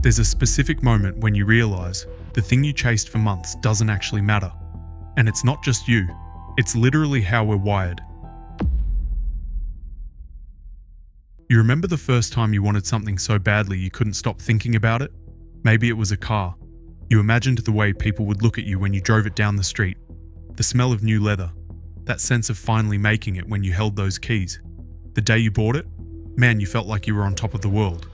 There's a specific moment when you realize the thing you chased for months doesn't actually matter. And it's not just you, it's literally how we're wired. You remember the first time you wanted something so badly you couldn't stop thinking about it? Maybe it was a car. You imagined the way people would look at you when you drove it down the street, the smell of new leather, that sense of finally making it when you held those keys. The day you bought it, man, you felt like you were on top of the world.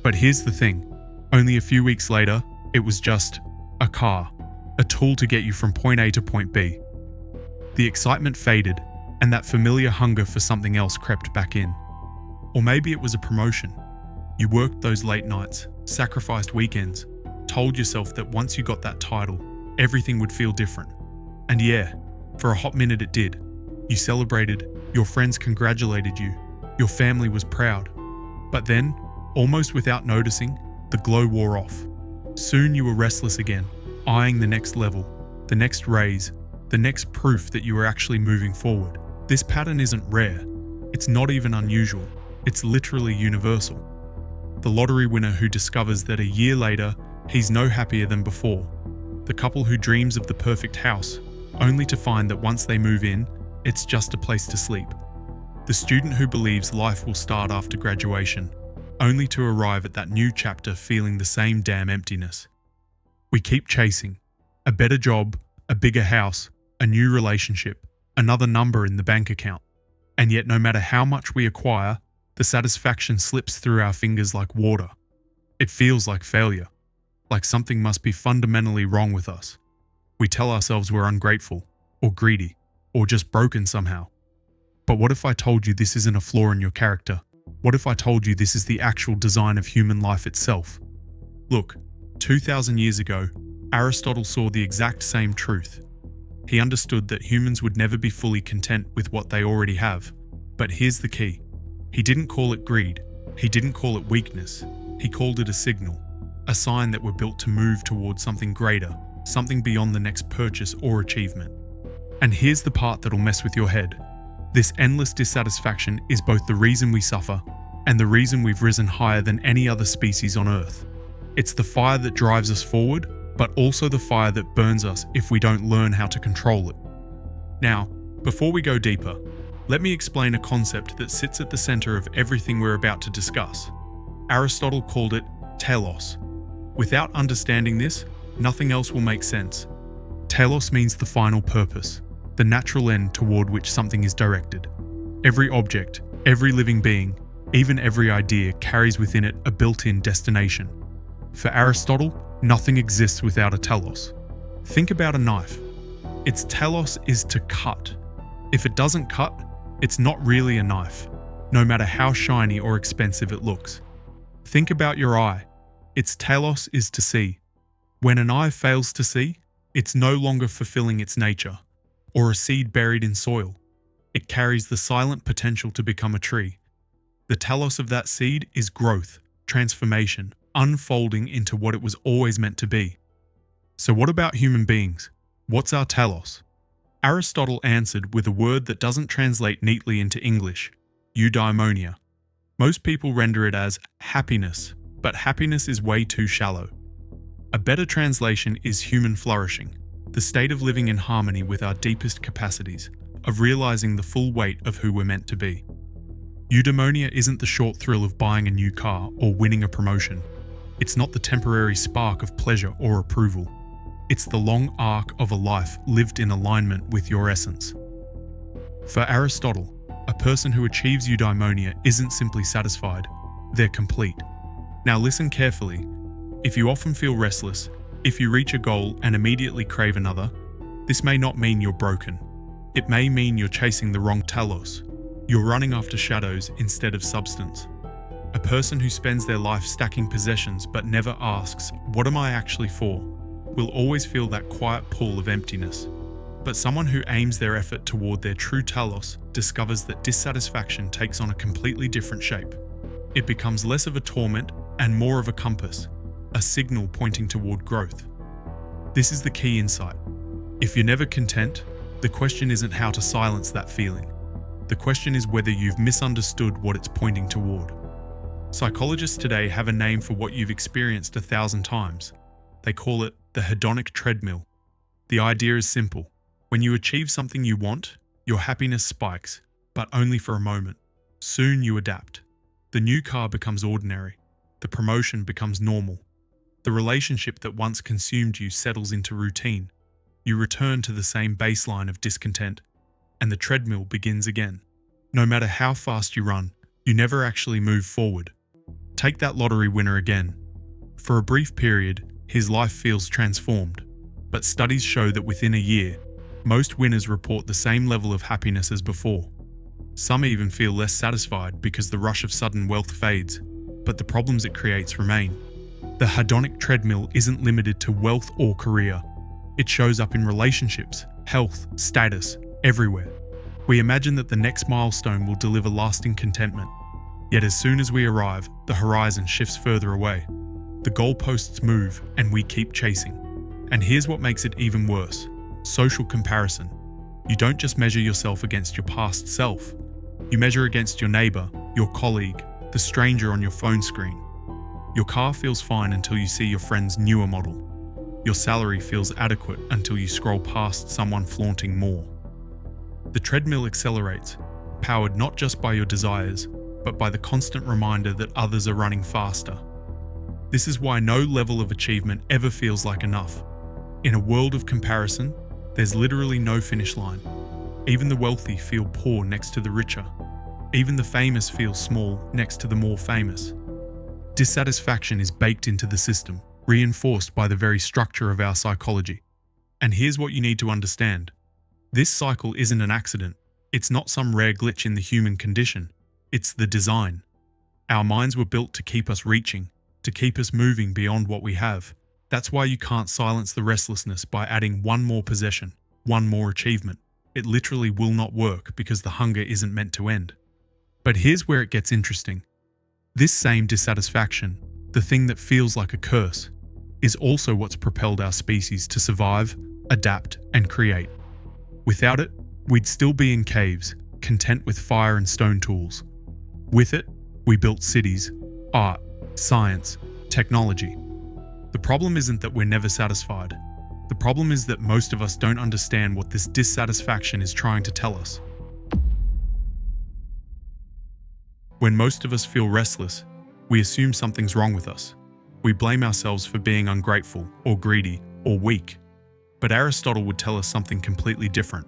But here's the thing, only a few weeks later, it was just a car, a tool to get you from point A to point B. The excitement faded, and that familiar hunger for something else crept back in. Or maybe it was a promotion. You worked those late nights, sacrificed weekends, told yourself that once you got that title, everything would feel different. And yeah, for a hot minute it did. You celebrated, your friends congratulated you, your family was proud. But then, almost without noticing, the glow wore off. Soon you were restless again, eyeing the next level, the next raise, the next proof that you were actually moving forward. This pattern isn't rare. It's not even unusual. It's literally universal. The lottery winner who discovers that a year later, he's no happier than before. The couple who dreams of the perfect house, only to find that once they move in, it's just a place to sleep. The student who believes life will start after graduation, only to arrive at that new chapter feeling the same damn emptiness. We keep chasing. A better job, a bigger house, a new relationship, another number in the bank account. And yet no matter how much we acquire, the satisfaction slips through our fingers like water. It feels like failure, like something must be fundamentally wrong with us. We tell ourselves we're ungrateful, or greedy, or just broken somehow. But what if I told you this isn't a flaw in your character? What if I told you this is the actual design of human life itself? Look, 2,000 years ago, Aristotle saw the exact same truth. He understood that humans would never be fully content with what they already have. But here's the key. He didn't call it greed. He didn't call it weakness. He called it a signal, a sign that we're built to move towards something greater, something beyond the next purchase or achievement. And here's the part that'll mess with your head. This endless dissatisfaction is both the reason we suffer and the reason we've risen higher than any other species on Earth. It's the fire that drives us forward, but also the fire that burns us if we don't learn how to control it. Now, before we go deeper, let me explain a concept that sits at the center of everything we're about to discuss. Aristotle called it telos. Without understanding this, nothing else will make sense. Telos means the final purpose, the natural end toward which something is directed. Every object, every living being, even every idea carries within it a built-in destination. For Aristotle, nothing exists without a telos. Think about a knife. Its telos is to cut. If it doesn't cut, it's not really a knife, no matter how shiny or expensive it looks. Think about your eye. Its telos is to see. When an eye fails to see, it's no longer fulfilling its nature, or a seed buried in soil. It carries the silent potential to become a tree. The telos of that seed is growth, transformation, unfolding into what it was always meant to be. So what about human beings? What's our telos? Aristotle answered with a word that doesn't translate neatly into English, eudaimonia. Most people render it as happiness, but happiness is way too shallow. A better translation is human flourishing, the state of living in harmony with our deepest capacities, of realizing the full weight of who we're meant to be. Eudaimonia isn't the short thrill of buying a new car or winning a promotion. It's not the temporary spark of pleasure or approval. It's the long arc of a life lived in alignment with your essence. For Aristotle, a person who achieves eudaimonia isn't simply satisfied, they're complete. Now listen carefully. If you often feel restless, if you reach a goal and immediately crave another, this may not mean you're broken. It may mean you're chasing the wrong telos. You're running after shadows instead of substance. A person who spends their life stacking possessions but never asks, "What am I actually for?" will always feel that quiet pull of emptiness. But someone who aims their effort toward their true telos discovers that dissatisfaction takes on a completely different shape. It becomes less of a torment and more of a compass, a signal pointing toward growth. This is the key insight. If you're never content, the question isn't how to silence that feeling. The question is whether you've misunderstood what it's pointing toward. Psychologists today have a name for what you've experienced 1,000 times. They call it the hedonic treadmill. The idea is simple. When you achieve something you want, your happiness spikes, but only for a moment. Soon you adapt. The new car becomes ordinary. The promotion becomes normal. The relationship that once consumed you settles into routine. You return to the same baseline of discontent, and the treadmill begins again. No matter how fast you run, you never actually move forward. Take that lottery winner again. For a brief period, his life feels transformed, but studies show that within a year, most winners report the same level of happiness as before. Some even feel less satisfied because the rush of sudden wealth fades, but the problems it creates remain. The hedonic treadmill isn't limited to wealth or career. It shows up in relationships, health, status, everywhere. We imagine that the next milestone will deliver lasting contentment. Yet as soon as we arrive, the horizon shifts further away. The goalposts move and we keep chasing. And here's what makes it even worse: social comparison. You don't just measure yourself against your past self. You measure against your neighbor, your colleague, the stranger on your phone screen. Your car feels fine until you see your friend's newer model. Your salary feels adequate until you scroll past someone flaunting more. The treadmill accelerates, powered not just by your desires, but by the constant reminder that others are running faster. This is why no level of achievement ever feels like enough. In a world of comparison, there's literally no finish line. Even the wealthy feel poor next to the richer. Even the famous feel small next to the more famous. Dissatisfaction is baked into the system, reinforced by the very structure of our psychology. And here's what you need to understand. This cycle isn't an accident. It's not some rare glitch in the human condition. It's the design. Our minds were built to keep us reaching, to keep us moving beyond what we have. That's why you can't silence the restlessness by adding one more possession, one more achievement. It literally will not work because the hunger isn't meant to end. But here's where it gets interesting. This same dissatisfaction, the thing that feels like a curse, is also what's propelled our species to survive, adapt, and create. Without it, we'd still be in caves, content with fire and stone tools. With it, we built cities, art, science, technology. The problem isn't that we're never satisfied. The problem is that most of us don't understand what this dissatisfaction is trying to tell us. When most of us feel restless, we assume something's wrong with us. We blame ourselves for being ungrateful, or greedy, or weak. But Aristotle would tell us something completely different.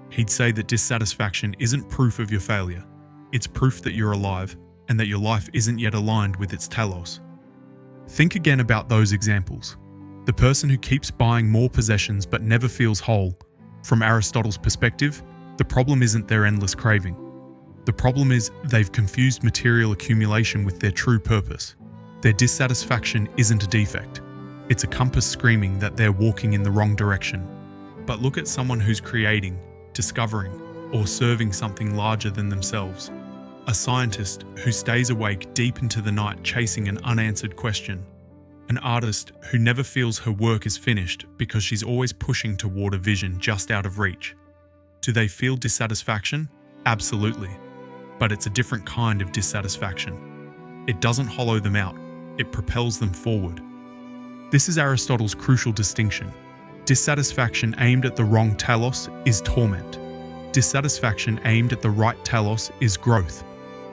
He'd say that dissatisfaction isn't proof of your failure. It's proof that you're alive, and that your life isn't yet aligned with its telos. Think again about those examples. The person who keeps buying more possessions but never feels whole. From Aristotle's perspective, the problem isn't their endless craving. The problem is they've confused material accumulation with their true purpose. Their dissatisfaction isn't a defect. It's a compass screaming that they're walking in the wrong direction. But look at someone who's creating, discovering, or serving something larger than themselves. A scientist who stays awake deep into the night chasing an unanswered question. An artist who never feels her work is finished because she's always pushing toward a vision just out of reach. Do they feel dissatisfaction? Absolutely. But it's a different kind of dissatisfaction. It doesn't hollow them out, it propels them forward. This is Aristotle's crucial distinction. Dissatisfaction aimed at the wrong telos is torment. Dissatisfaction aimed at the right telos is growth.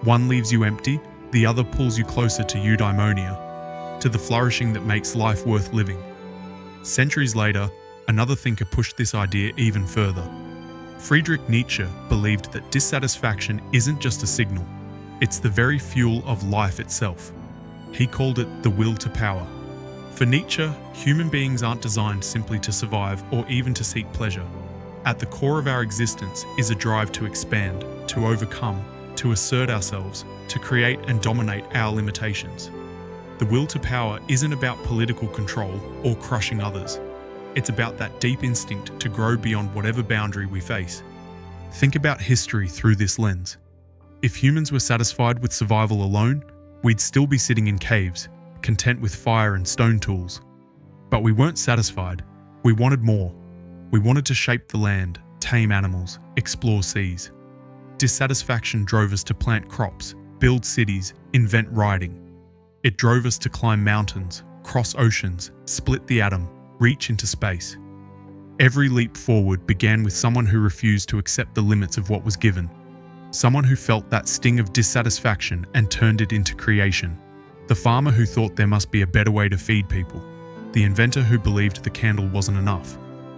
One leaves you empty, the other pulls you closer to eudaimonia, to the flourishing that makes life worth living. Centuries later, another thinker pushed this idea even further. Friedrich Nietzsche believed that dissatisfaction isn't just a signal, it's the very fuel of life itself. He called it the will to power. For Nietzsche, human beings aren't designed simply to survive or even to seek pleasure. At the core of our existence is a drive to expand, to overcome, to assert ourselves, to create and dominate our limitations. The will to power isn't about political control or crushing others. It's about that deep instinct to grow beyond whatever boundary we face. Think about history through this lens. If humans were satisfied with survival alone, we'd still be sitting in caves, content with fire and stone tools. But we weren't satisfied. We wanted more. We wanted to shape the land, tame animals, explore seas. Dissatisfaction drove us to plant crops, build cities, invent writing. It drove us to climb mountains, cross oceans, split the atom, reach into space. Every leap forward began with someone who refused to accept the limits of what was given. Someone who felt that sting of dissatisfaction and turned it into creation. The farmer who thought there must be a better way to feed people. The inventor who believed the candle wasn't enough.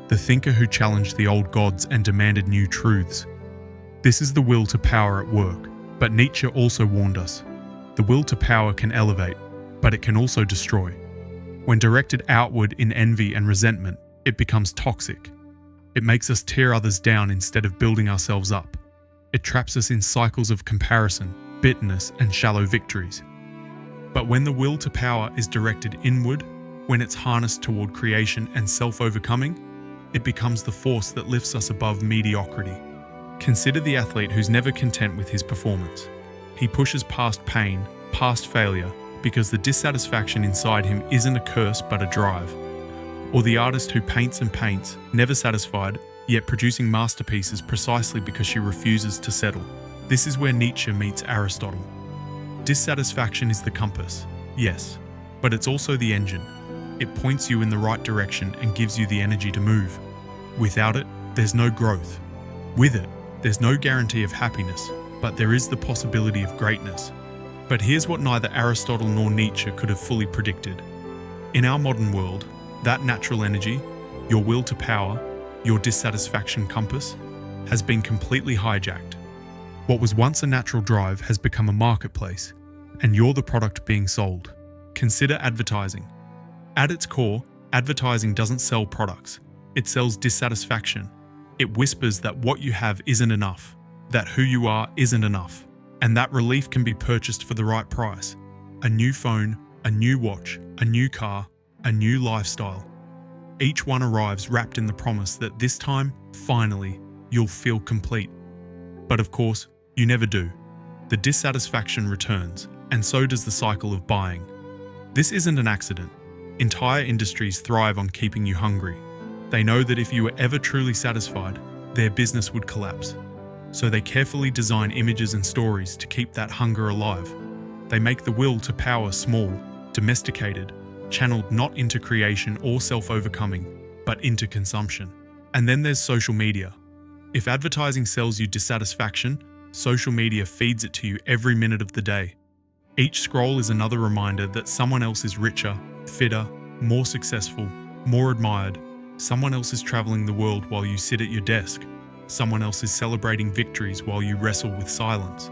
The thinker who challenged the old gods and demanded new truths. This is the will to power at work. But Nietzsche also warned us. The will to power can elevate, but it can also destroy. When directed outward in envy and resentment, it becomes toxic. It makes us tear others down instead of building ourselves up. It traps us in cycles of comparison, bitterness, and shallow victories. But when the will to power is directed inward, when it's harnessed toward creation and self-overcoming, it becomes the force that lifts us above mediocrity. Consider the athlete who's never content with his performance. He pushes past pain, past failure, because the dissatisfaction inside him isn't a curse but a drive. Or the artist who paints and paints, never satisfied, yet producing masterpieces precisely because she refuses to settle. This is where Nietzsche meets Aristotle. Dissatisfaction is the compass, yes, but it's also the engine. It points you in the right direction and gives you the energy to move. Without it, there's no growth. With it, there's no guarantee of happiness, but there is the possibility of greatness. But here's what neither Aristotle nor Nietzsche could have fully predicted. In our modern world, that natural energy, your will to power, your dissatisfaction compass, has been completely hijacked. What was once a natural drive has become a marketplace, and you're the product being sold. Consider advertising. At its core, advertising doesn't sell products. It sells dissatisfaction. It whispers that what you have isn't enough, that who you are isn't enough, and that relief can be purchased for the right price. A new phone, a new watch, a new car, a new lifestyle. Each one arrives wrapped in the promise that this time, finally, you'll feel complete. But of course, you never do. The dissatisfaction returns, and so does the cycle of buying. This isn't an accident. Entire industries thrive on keeping you hungry. They know that if you were ever truly satisfied, their business would collapse. So they carefully design images and stories to keep that hunger alive. They make the will to power small, domesticated, channeled not into creation or self-overcoming, but into consumption. And then there's social media. If advertising sells you dissatisfaction, social media feeds it to you every minute of the day. Each scroll is another reminder that someone else is richer, fitter, more successful, more admired. Someone else is traveling the world while you sit at your desk. Someone else is celebrating victories while you wrestle with silence.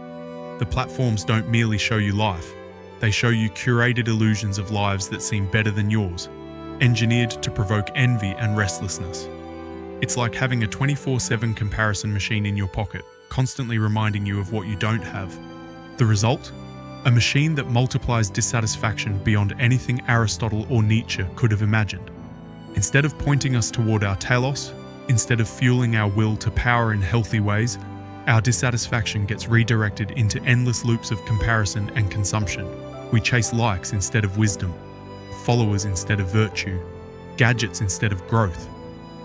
The platforms don't merely show you life. They show you curated illusions of lives that seem better than yours, engineered to provoke envy and restlessness. It's like having a 24/7 comparison machine in your pocket, constantly reminding you of what you don't have. The result? A machine that multiplies dissatisfaction beyond anything Aristotle or Nietzsche could have imagined. Instead of pointing us toward our telos, instead of fueling our will to power in healthy ways, our dissatisfaction gets redirected into endless loops of comparison and consumption. We chase likes instead of wisdom, followers instead of virtue, gadgets instead of growth.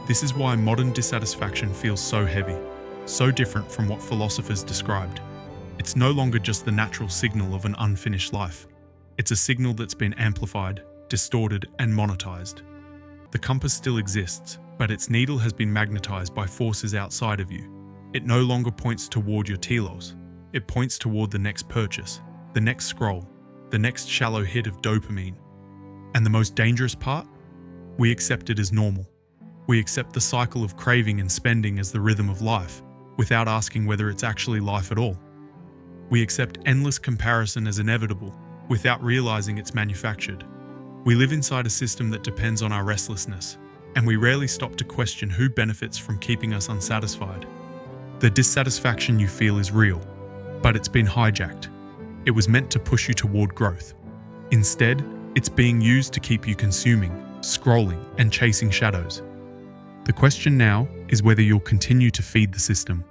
This is why modern dissatisfaction feels so heavy, so different from what philosophers described. It's no longer just the natural signal of an unfinished life. It's a signal that's been amplified, distorted, and monetized. The compass still exists, but its needle has been magnetized by forces outside of you. It no longer points toward your telos. It points toward the next purchase, the next scroll, the next shallow hit of dopamine. And the most dangerous part? We accept it as normal. We accept the cycle of craving and spending as the rhythm of life, without asking whether it's actually life at all. We accept endless comparison as inevitable, without realizing it's manufactured. We live inside a system that depends on our restlessness, and we rarely stop to question who benefits from keeping us unsatisfied. The dissatisfaction you feel is real, but it's been hijacked. It was meant to push you toward growth. Instead, it's being used to keep you consuming, scrolling, and chasing shadows. The question now is whether you'll continue to feed the system,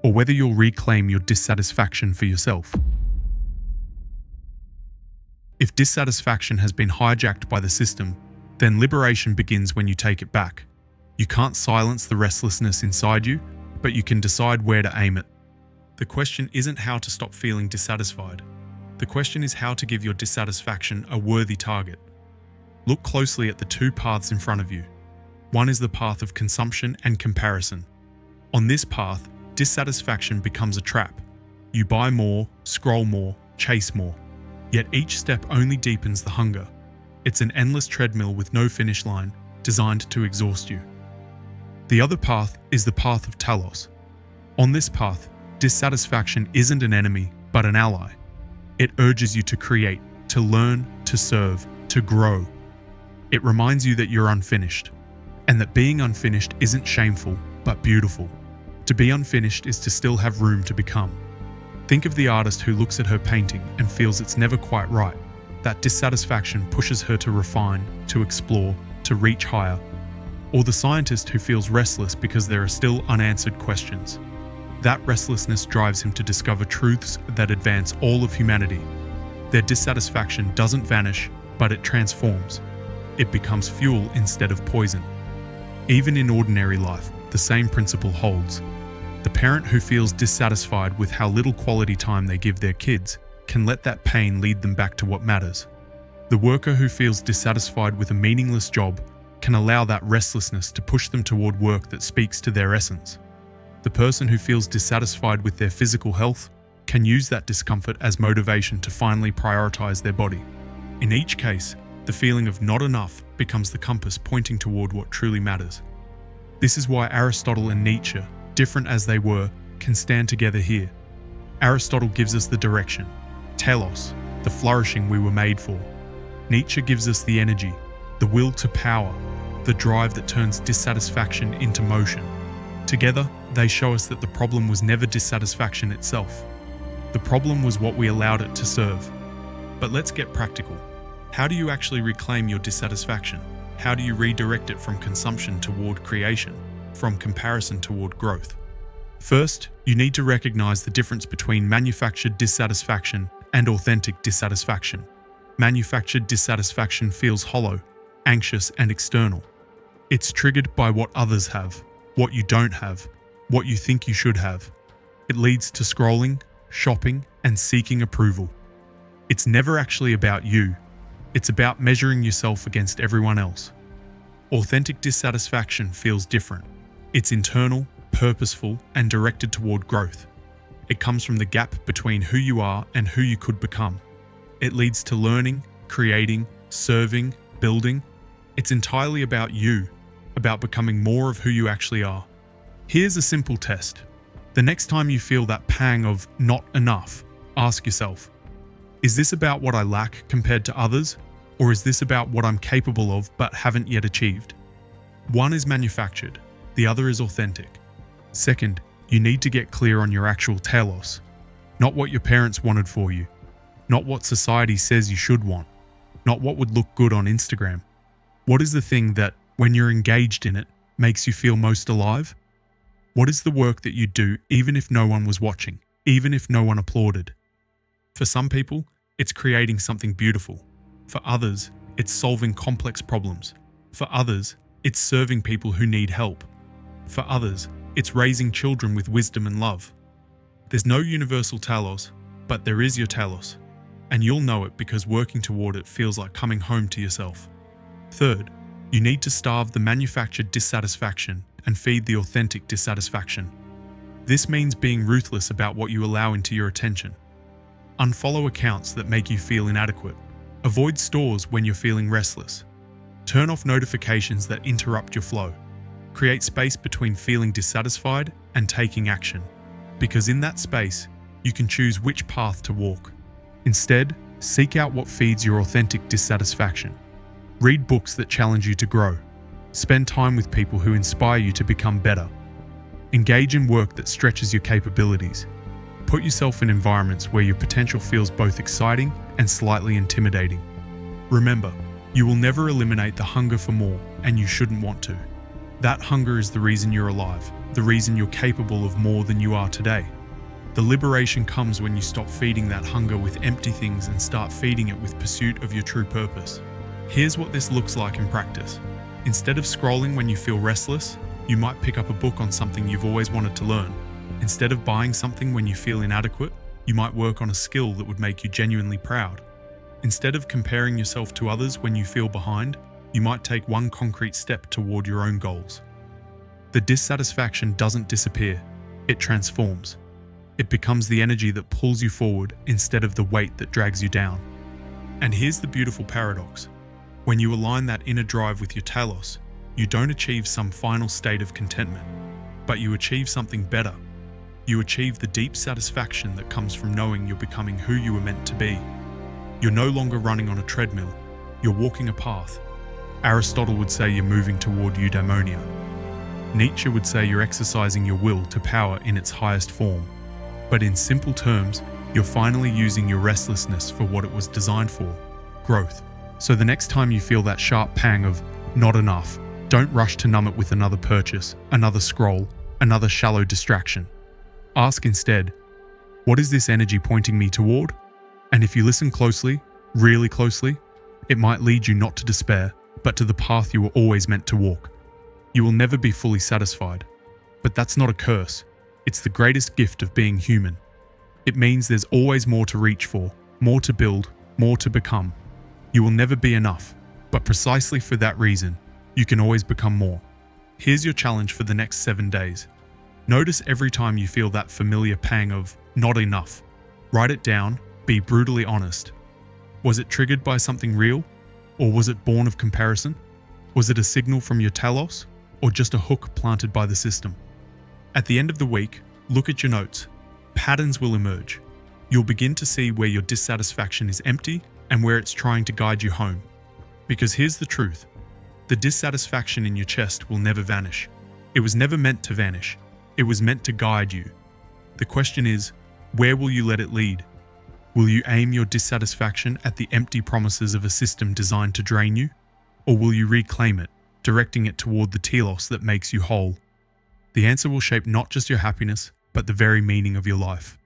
or whether you'll reclaim your dissatisfaction for yourself. If dissatisfaction has been hijacked by the system, then liberation begins when you take it back. You can't silence the restlessness inside you, but you can decide where to aim it. The question isn't how to stop feeling dissatisfied. The question is how to give your dissatisfaction a worthy target. Look closely at the two paths in front of you. One is the path of consumption and comparison. On this path, dissatisfaction becomes a trap. You buy more, scroll more, chase more. Yet each step only deepens the hunger. It's an endless treadmill with no finish line, designed to exhaust you. The other path is the path of telos. On this path, dissatisfaction isn't an enemy, but an ally. It urges you to create, to learn, to serve, to grow. It reminds you that you're unfinished, and that being unfinished isn't shameful, but beautiful. To be unfinished is to still have room to become. Think of the artist who looks at her painting and feels it's never quite right. That dissatisfaction pushes her to refine, to explore, to reach higher. Or the scientist who feels restless because there are still unanswered questions. That restlessness drives him to discover truths that advance all of humanity. Their dissatisfaction doesn't vanish, but it transforms. It becomes fuel instead of poison. Even in ordinary life, the same principle holds. The parent who feels dissatisfied with how little quality time they give their kids can let that pain lead them back to what matters. The worker who feels dissatisfied with a meaningless job can allow that restlessness to push them toward work that speaks to their essence. The person who feels dissatisfied with their physical health can use that discomfort as motivation to finally prioritize their body. In each case, the feeling of not enough becomes the compass pointing toward what truly matters. This is why Aristotle and Nietzsche, different as they were, can stand together here. Aristotle gives us the direction, telos, the flourishing we were made for. Nietzsche gives us the energy, the will to power, the drive that turns dissatisfaction into motion. Together, they show us that the problem was never dissatisfaction itself. The problem was what we allowed it to serve. But let's get practical. How do you actually reclaim your dissatisfaction? How do you redirect it from consumption toward creation, from comparison toward growth? First, you need to recognize the difference between manufactured dissatisfaction and authentic dissatisfaction. Manufactured dissatisfaction feels hollow, anxious, and external. It's triggered by what others have, what you don't have, what you think you should have. It leads to scrolling, shopping, and seeking approval. It's never actually about you. It's about measuring yourself against everyone else. Authentic dissatisfaction feels different. It's internal, purposeful, and directed toward growth. It comes from the gap between who you are and who you could become. It leads to learning, creating, serving, building. It's entirely about you, about becoming more of who you actually are. Here's a simple test. The next time you feel that pang of not enough, ask yourself, is this about what I lack compared to others, or is this about what I'm capable of but haven't yet achieved? One is manufactured, the other is authentic. Second, you need to get clear on your actual telos, not what your parents wanted for you, not what society says you should want, not what would look good on Instagram. What is the thing that, when you're engaged in it, makes you feel most alive? What is the work that you do even if no one was watching, even if no one applauded? For some people, it's creating something beautiful. For others, it's solving complex problems. For others, it's serving people who need help. For others, it's raising children with wisdom and love. There's no universal telos, but there is your telos. And you'll know it because working toward it feels like coming home to yourself. Third, you need to starve the manufactured dissatisfaction and feed the authentic dissatisfaction. This means being ruthless about what you allow into your attention. Unfollow accounts that make you feel inadequate. Avoid stores when you're feeling restless. Turn off notifications that interrupt your flow. Create space between feeling dissatisfied and taking action, because in that space, you can choose which path to walk. Instead, seek out what feeds your authentic dissatisfaction. Read books that challenge you to grow. Spend time with people who inspire you to become better. Engage in work that stretches your capabilities. Put yourself in environments where your potential feels both exciting and slightly intimidating. Remember, you will never eliminate the hunger for more, and you shouldn't want to. That hunger is the reason you're alive, the reason you're capable of more than you are today. The liberation comes when you stop feeding that hunger with empty things and start feeding it with pursuit of your true purpose. Here's what this looks like in practice. Instead of scrolling when you feel restless, you might pick up a book on something you've always wanted to learn. Instead of buying something when you feel inadequate, You might work on a skill that would make you genuinely proud. Instead of comparing yourself to others when you feel behind, you might take one concrete step toward your own goals. The dissatisfaction doesn't disappear, it transforms. It becomes the energy that pulls you forward instead of the weight that drags you down. And here's the beautiful paradox. When you align that inner drive with your telos, you don't achieve some final state of contentment, but you achieve something better. You achieve the deep satisfaction that comes from knowing you're becoming who you were meant to be. You're no longer running on a treadmill, you're walking a path. Aristotle would say you're moving toward eudaimonia. Nietzsche would say you're exercising your will to power in its highest form. But in simple terms, you're finally using your restlessness for what it was designed for, growth. So the next time you feel that sharp pang of not enough, don't rush to numb it with another purchase, another scroll, another shallow distraction. Ask instead, what is this energy pointing me toward? And if you listen closely, really closely, it might lead you not to despair, but to the path you were always meant to walk. You will never be fully satisfied, but that's not a curse. It's the greatest gift of being human. It means there's always more to reach for, more to build, more to become. You will never be enough, but precisely for that reason, you can always become more. Here's your challenge for the next 7 days. Notice every time you feel that familiar pang of not enough. Write it down, be brutally honest. Was it triggered by something real? Or was it born of comparison? Was it a signal from your telos? Or just a hook planted by the system? At the end of the week, look at your notes. Patterns will emerge. You'll begin to see where your dissatisfaction is empty and where it's trying to guide you home. Because here's the truth. The dissatisfaction in your chest will never vanish. It was never meant to vanish. It was meant to guide you. The question is, where will you let it lead? Will you aim your dissatisfaction at the empty promises of a system designed to drain you? Or will you reclaim it, directing it toward the telos that makes you whole? The answer will shape not just your happiness, but the very meaning of your life.